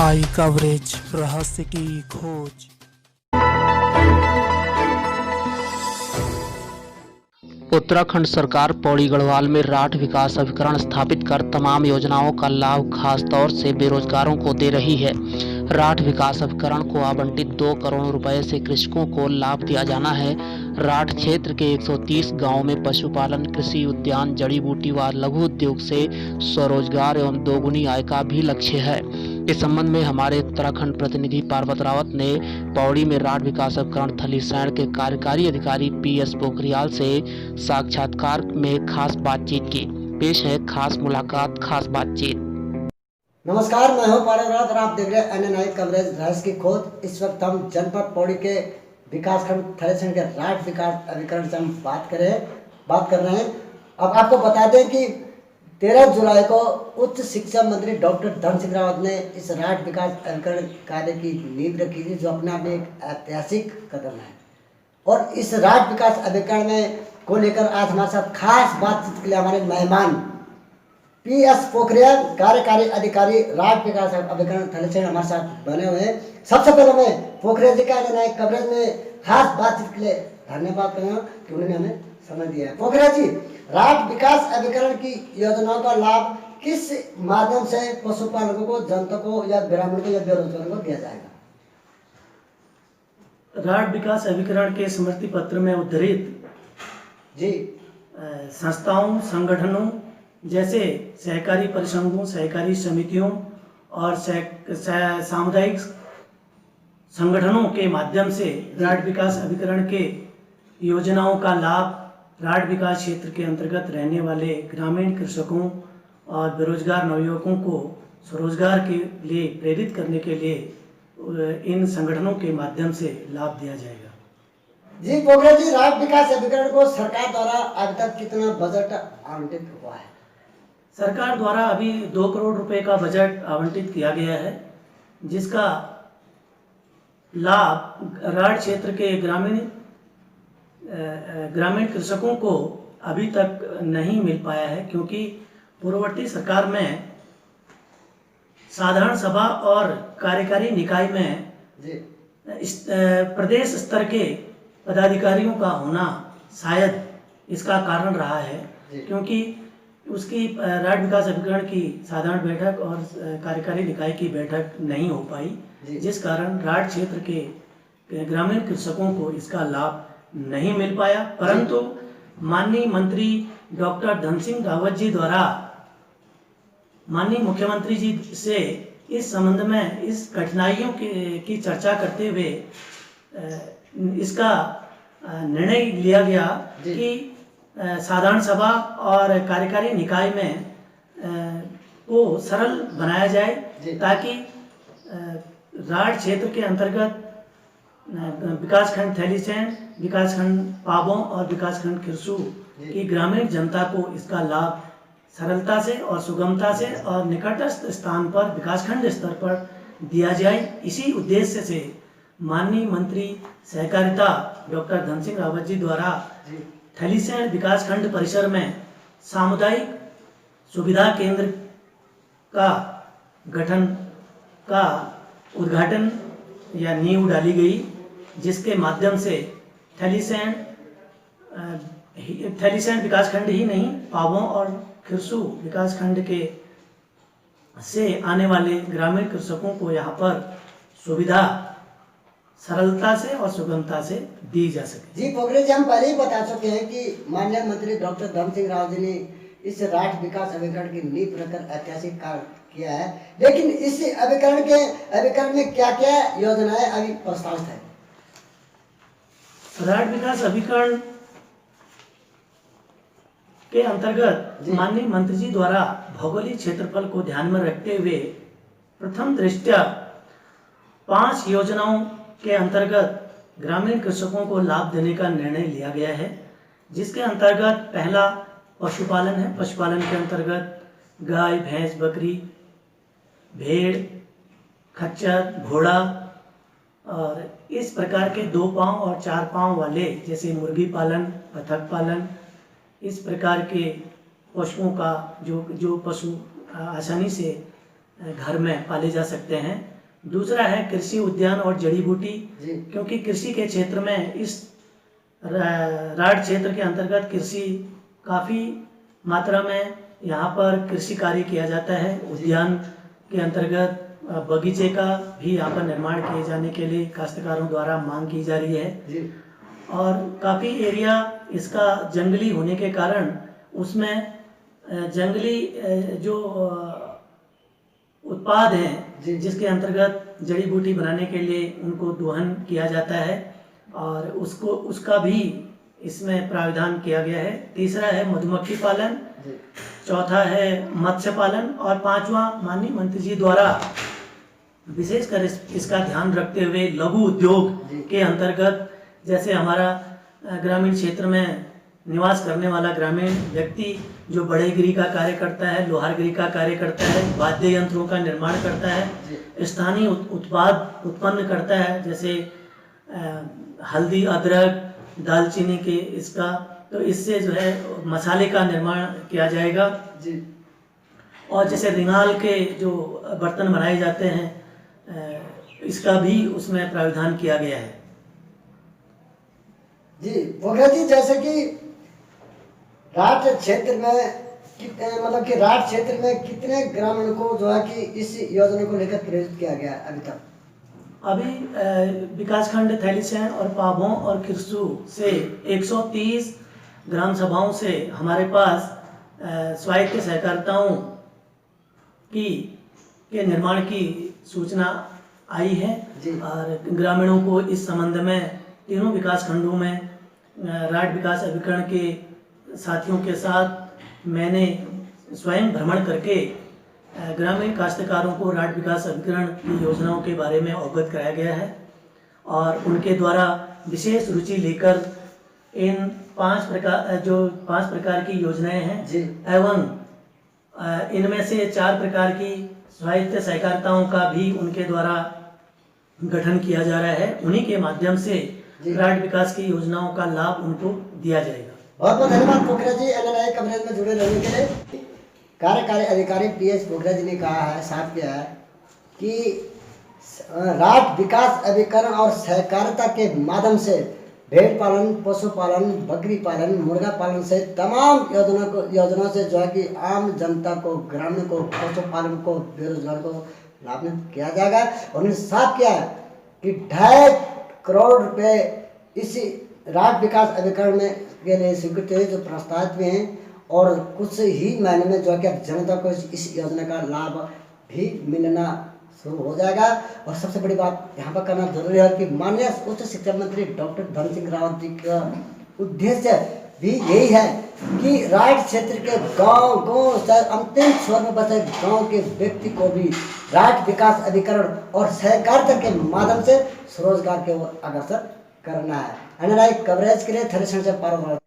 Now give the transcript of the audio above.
आई coverage, रहस्य की खोज। उत्तराखंड सरकार पौड़ी गढ़वाल में राठ विकास अभिकरण स्थापित कर तमाम योजनाओं का लाभ खास तौर से बेरोजगारों को दे रही है। राठ विकास अभिकरण को आवंटित 2 करोड़ रुपए से कृषकों को लाभ दिया जाना है। राठ क्षेत्र के 130 गांवों में पशुपालन, कृषि, उद्यान, जड़ी बूटी व लघु उद्योग से स्वरोजगार एवं दोगुनी आय का भी लक्ष्य है। इस संबंध में हमारे उत्तराखंड प्रतिनिधि पार्वत रावत ने पौड़ी में राठ विकास अभिकरण थलीसैंण के कार्यकारी अधिकारी PS पोखरियाल से साक्षात्कार में खास बातचीत की। पेश है खास मुलाकात, खास बातचीत। नमस्कार, मैं हूं पार्वत रावत और आप देख रहे हैं NN आई कवरेज, रहस्य की खोज। इस वक्त हम जनपद पौड़ी के विकासखंड थलीसैंण के राठ विकास अभिकरण से हम बात कर रहे हैं। अब आपको बता दें कि 13 जुलाई को उच्च शिक्षा मंत्री डॉक्टर धन सिंह रावत ने इस राठ विकास अभिकरण कार्य की नींव रखी थी, जो अपने आप में एक ऐतिहासिक कदम है। और इस राठ विकास अभिकरण को लेकर आज हमारे साथ खास बातचीत के लिए हमारे मेहमान PS पोखरियाल, कार्यकारी अधिकारी राठ विकास अभिकरण थलीसैंण हमारे साथ बने हुए हैं। सबसे पहले मैं पोखरियाल जी का NN कवरेज में खास बातचीत के लिए धन्यवाद करूँगा कि उन्होंने हमें समय दिया है। पोखरियाल जी, राठ विकास अभिकरण की योजनाओं का लाभ किस माध्यम से पशुपालकों को, जनता को या ग्रामीण को या बेरोजगारों को दिया जाएगा? राठ विकास अभिकरण के स्मृति पत्र में उद्धृत जी संस्थाओं, संगठनों जैसे सहकारी परिसंघों, सहकारी समितियों और सामुदायिक संगठनों के माध्यम से राठ विकास अभिकरण के योजनाओं का लाभ राठ विकास क्षेत्र के अंतर्गत रहने वाले ग्रामीण कृषकों और बेरोजगार नवयुवकों को स्वरोजगार के लिए प्रेरित करने के लिए इन संगठनों के माध्यम से लाभ दिया जाएगा। जी पोखरियाल जी, राठ विकास अभिकरण को सरकार द्वारा अभी तक कितना बजट आवंटित हुआ है? सरकार द्वारा अभी 2 करोड़ रुपए का बजट आवंटित किया गया है, जिसका लाभ राठ क्षेत्र के ग्रामीण कृषकों को अभी तक नहीं मिल पाया है, क्योंकि पूर्ववर्ती सरकार में साधारण सभा और कार्यकारी निकाय में प्रदेश स्तर के पदाधिकारियों का होना शायद इसका कारण रहा है, क्योंकि उसकी राठ विकास अभिकरण की साधारण बैठक और कार्यकारी निकाय की बैठक नहीं हो पाई, जिस कारण राठ क्षेत्र के ग्रामीण कृषकों को इसका लाभ नहीं मिल पाया। परंतु माननीय मंत्री डॉक्टर धन सिंह रावत जी द्वारा माननीय मुख्यमंत्री जी से इस संबंध में इस कठिनाइयों की चर्चा करते हुए इसका निर्णय लिया गया कि साधारण सभा और कार्यकारी निकाय में को सरल बनाया जाए, ताकि राठ क्षेत्र के अंतर्गत विकासखंड थलीसैंण, विकासखंड पाबों और विकासखंड खिरसू की ग्रामीण जनता को इसका लाभ सरलता से और सुगमता से और निकटस्थ स्थान पर विकासखंड स्तर पर दिया जाए। इसी उद्देश्य से माननीय मंत्री सहकारिता डॉक्टर धन सिंह रावत जी द्वारा थलीसैंण विकासखंड परिसर में सामुदायिक सुविधा केंद्र का गठन का उद्घाटन या नींव डाली गई, जिसके माध्यम से थलीसैंण विकासखंड ही नहीं, पाबों और खिरसू विकासखंड के से आने वाले ग्रामीण कृषकों को यहाँ पर सुविधा सरलता से और सुगमता से दी जा सके। जी पोखरियाल जी, हम पहले ही बता चुके हैं कि माननीय मंत्री डॉक्टर धन सिंह रावत जी ने इस राठ विकास अभिकरण की नींव रखकर ऐतिहासिक कार्य किया है, लेकिन इस अभिकरण में क्या क्या योजनाएं अभी प्रस्तावित है? राठ विकास अभिकरण के अंतर्गत माननीय मंत्री जी द्वारा भौगोलिक क्षेत्रफल को ध्यान में रखते हुए प्रथम दृष्टया 5 योजनाओं के अंतर्गत ग्रामीण कृषकों को लाभ देने का निर्णय लिया गया है, जिसके अंतर्गत पहला पशुपालन है। पशुपालन के अंतर्गत गाय, भैंस, बकरी, भेड़, खच्चर, घोड़ा और इस प्रकार के 2 पांव और 4 पांव वाले जैसे मुर्गी पालन, बतख पालन, इस प्रकार के पशुओं का जो पशु आसानी से घर में पाले जा सकते हैं, दूसरा है कृषि उद्यान और जड़ी बूटी, जी क्योंकि कृषि के क्षेत्र में इस राड क्षेत्र के अंतर्गत कृषि काफ़ी मात्रा में यहाँ पर कृषि कार्य किया जाता है। उद्यान के अंतर्गत बगीचे का भी यहाँ पर निर्माण किए जाने के लिए काश्तकारों द्वारा मांग की जा रही है। जी और काफ़ी एरिया इसका जंगली होने के कारण उसमें जंगली जो उत्पाद जी। हैं जिसके अंतर्गत जड़ी बूटी बनाने के लिए उनको दोहन किया जाता है और उसका भी इसमें प्रावधान किया गया है। तीसरा है मधुमक्खी पालन, जी चौथा है मत्स्य पालन और पांचवा माननीय मंत्री जी द्वारा विशेषकर इसका ध्यान रखते हुए लघु उद्योग के अंतर्गत, जैसे हमारा ग्रामीण क्षेत्र में निवास करने वाला ग्रामीण व्यक्ति जो बढ़ईगिरी का कार्य करता है, लोहारगिरी का कार्य करता है, वाद्य यंत्रों का निर्माण करता है, स्थानीय उत्पाद उत्पन्न करता है, जैसे हल्दी, अदरक, दालचीनी के इसका, तो इससे जो है मसाले का निर्माण किया जाएगा। जी और जैसे रिंगाल के जो बर्तन बनाए जाते हैं इसका भी उसमें प्रावधान किया गया है। जी बोगरा जी, जैसे कि राठ क्षेत्र में मतलब कि राठ क्षेत्र में कितने ग्रामीणों को जो है कि इस योजना को लेकर प्रेरित किया गया है अभी तक? अभी विकासखंड थैलीसैंण और पाभों और किरसू से 130 ग्राम सभाओं से हमारे पास स्वायत्त सहकारिताओं के निर्माण की सूचना आई है और ग्रामीणों को इस संबंध में तीनों विकास खंडों में राठ विकास अभिकरण के साथियों के साथ मैंने स्वयं भ्रमण करके ग्रामीण काश्तकारों को राठ विकास अभिकरण की योजनाओं के बारे में अवगत कराया गया है और उनके द्वारा विशेष रुचि लेकर इन 5 प्रकार की योजनाएं हैं एवं इनमें से 4 प्रकार की स्वायत्त सहकारिताओं का भी उनके द्वारा गठन किया जा रहा है। उन्हीं के माध्यम से राठ विकास की योजनाओं का लाभ उनको दिया जाएगा। बहुत बहुत धन्यवाद पोखरा जी, एनएनआई कवरेज में जुड़े रहने के लिए। कार्यकारी अधिकारी पीएस पोखरा जी ने कहा है, साफ किया है कि राठ विकास अभिकरण और सहकारिता के माध्यम से भेड़ पालन, पशुपालन, बकरी पालन, मुर्गा पालन से तमाम योजनाओं से जो है कि आम जनता को, ग्रामीण को, पशुपालन को, बेरोजगार को लाभान्वित किया जाएगा। उन्होंने साफ किया है कि 2.5 करोड़ रुपए इसी राठ विकास अभिकरण में के लिए स्वीकृत है जो प्रस्तावित भी हैं और कुछ ही महीने में जो है कि जनता को इस योजना का लाभ भी मिलना शुरू हो जाएगा। और सबसे बड़ी बात यहाँ पर करना जरूरी है कि माननीय उच्च शिक्षा मंत्री डॉक्टर धन सिंह रावत जी का उद्देश्य भी यही है कि राठ क्षेत्र के गांव अंतिम छोर में बसे गांव के व्यक्ति को भी राठ विकास अभिकरण और सहकारिता के माध्यम से स्वरोजगार की ओर अग्रसर करना है। एनएनआई कवरेज के लिए थैलीसैंण से पारो।